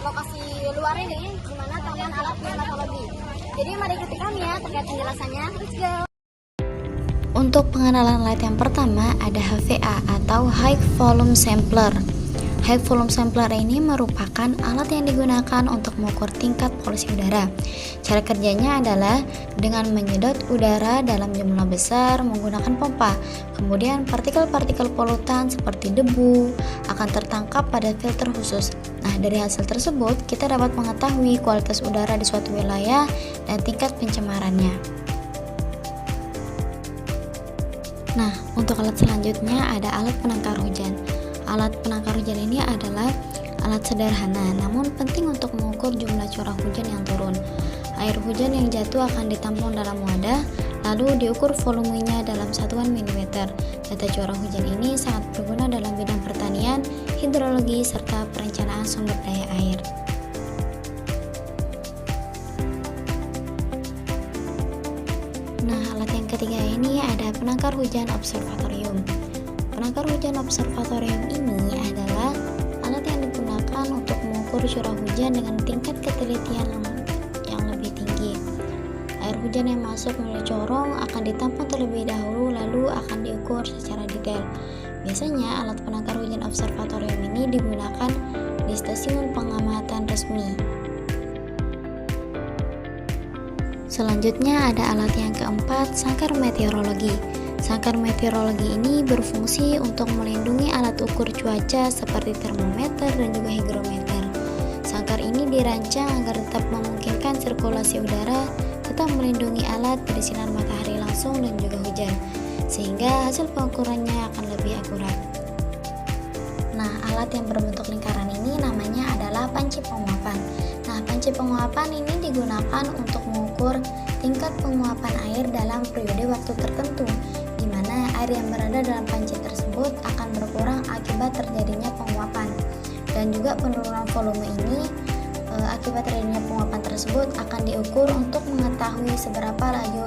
lokasi luar ini, di mana temuan alat klimatologi. Jadi mari ikuti kami ya terkait penjelasannya. Let's go. Untuk pengenalan alat yang pertama ada HVA atau High Volume Sampler. High Volume Sampler ini merupakan alat yang digunakan untuk mengukur tingkat polusi udara. Cara kerjanya adalah dengan menyedot udara dalam jumlah besar menggunakan pompa. Kemudian partikel-partikel polutan seperti debu akan tertangkap pada filter khusus. Nah, dari hasil tersebut kita dapat mengetahui kualitas udara di suatu wilayah dan tingkat pencemarannya. Nah, untuk alat selanjutnya ada alat penangkar hujan. Alat penangkar hujan ini adalah alat sederhana, namun penting untuk mengukur jumlah curah hujan yang turun. Air hujan yang jatuh akan ditampung dalam wadah, lalu diukur volumenya dalam satuan milimeter. Data curah hujan ini sangat berguna dalam bidang pertanian, hidrologi, serta perencanaan sumber daya air. Nah, alat yang ketiga ini ada penangkar hujan observatorium. Penangkar hujan observatorium ini adalah alat yang digunakan untuk mengukur curah hujan dengan tingkat ketelitian yang lebih tinggi. Air hujan yang masuk melalui corong akan ditampung terlebih dahulu lalu akan diukur secara detail. Biasanya alat penangkar hujan observatorium ini digunakan di stasiun pengamatan resmi. Selanjutnya ada alat yang keempat, sangkar meteorologi. Sangkar meteorologi ini berfungsi untuk melindungi alat ukur cuaca seperti termometer dan juga hygrometer. Sangkar ini dirancang agar tetap memungkinkan sirkulasi udara, tetap melindungi alat dari sinar matahari langsung dan juga hujan, sehingga hasil pengukurannya akan lebih akurat. Nah, alat yang berbentuk lingkaran ini namanya adalah panci penguapan. Nah, panci penguapan ini digunakan untuk mengukur tingkat penguapan air dalam periode waktu tertentu, di mana air yang berada dalam panci tersebut akan berkurang akibat terjadinya penguapan. Dan juga penurunan volume ini akibat terjadinya penguapan tersebut akan diukur untuk mengetahui seberapa laju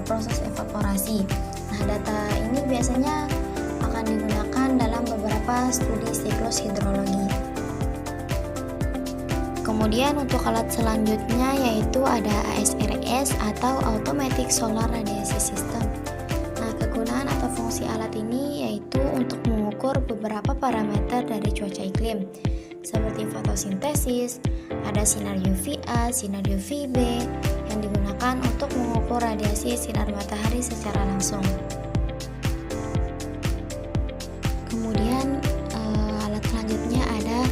proses evaporasi. Nah, data ini biasanya akan digunakan dalam beberapa studi siklus hidrologi. Kemudian untuk alat selanjutnya yaitu ada ASRS atau Automatic Solar Radiation System. Nah, kegunaan atau fungsi alat ini yaitu untuk mengukur beberapa parameter dari cuaca iklim seperti fotosintesis, ada sinar UVA, sinar UVB yang digunakan untuk mengukur radiasi sinar matahari secara langsung. Kemudian alat selanjutnya ada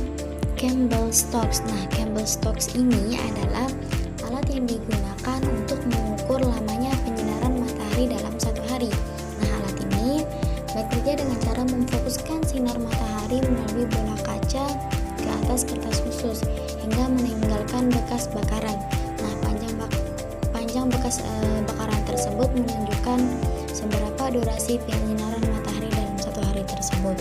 Campbell-Stokes. Nah, Campbell-Stokes ini adalah alat yang digunakan untuk mengukur lamanya penyinaran matahari dalam satu hari. Nah, alat ini bekerja dengan cara memfokuskan sinar matahari melalui bola kaca ke atas kertas khusus hingga meninggalkan bekas bakaran. Nah, panjang bekas bakaran tersebut menunjukkan seberapa durasi penyinaran matahari dalam satu hari tersebut.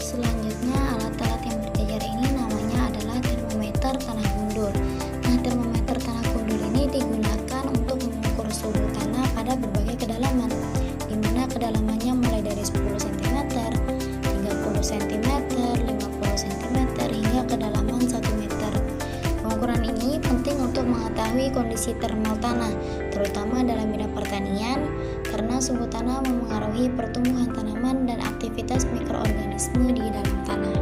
Selanjutnya, alat-alat yang berjejer ini namanya adalah termometer tanah gundul. Nah, termometer tanah gundul ini digunakan untuk mengukur suhu tanah pada berbagai kedalaman, di mana kedalamannya mulai dari 10 cm, 30 cm, 50 cm, hingga kedalaman 1 meter. Pengukuran ini penting untuk mengetahui kondisi termal tanah, terutama dalam bidang pertanian, karena suhu tanah memengaruhi pertumbuhan tanaman dan aktivitas mikroorganisme di dalam tanah.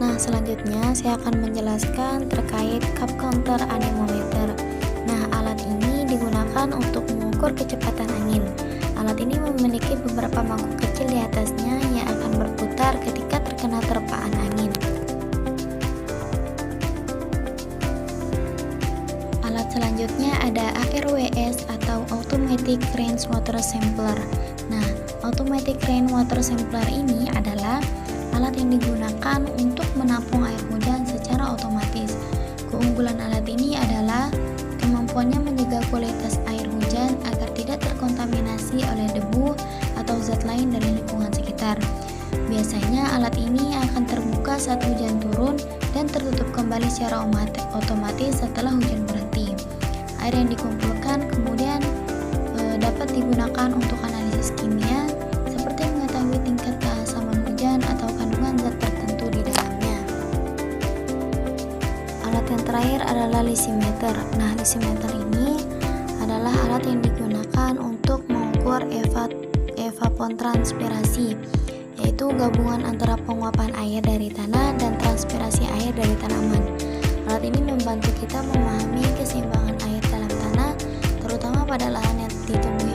Nah, selanjutnya saya akan menjelaskan terkait cup counter anemometer. Nah, alat ini digunakan untuk mengukur kecepatan angin. Alat ini memiliki beberapa mangkuk kecil di atasnya yang akan berputar ketika terkena terpaan angin. Alat selanjutnya ada ARWS atau Automatic Rainwater Sampler. Nah, Automatic Rainwater Sampler ini adalah alat yang digunakan untuk menampung air hujan secara otomatis. Keunggulan alat ini adalah kemampuannya menjaga kualitas air hujan agar tidak terkontaminasi oleh debu atau zat lain dari lingkungan sekitar. Biasanya alat ini akan terbuka saat hujan turun dan tertutup kembali secara otomatis setelah hujan berhenti. Air yang dikumpulkan kemudian dapat digunakan untuk analisa tes kimia seperti mengetahui tingkat keasaman hujan atau kandungan zat tertentu di dalamnya. Alat yang terakhir adalah lisimeter. Nah, lisimeter ini adalah alat yang digunakan untuk mengukur evapotranspirasi, yaitu gabungan antara penguapan air dari tanah dan transpirasi air dari tanaman. Alat ini membantu kita memahami keseimbangan air dalam tanah, terutama pada lahan yang ditumbuhi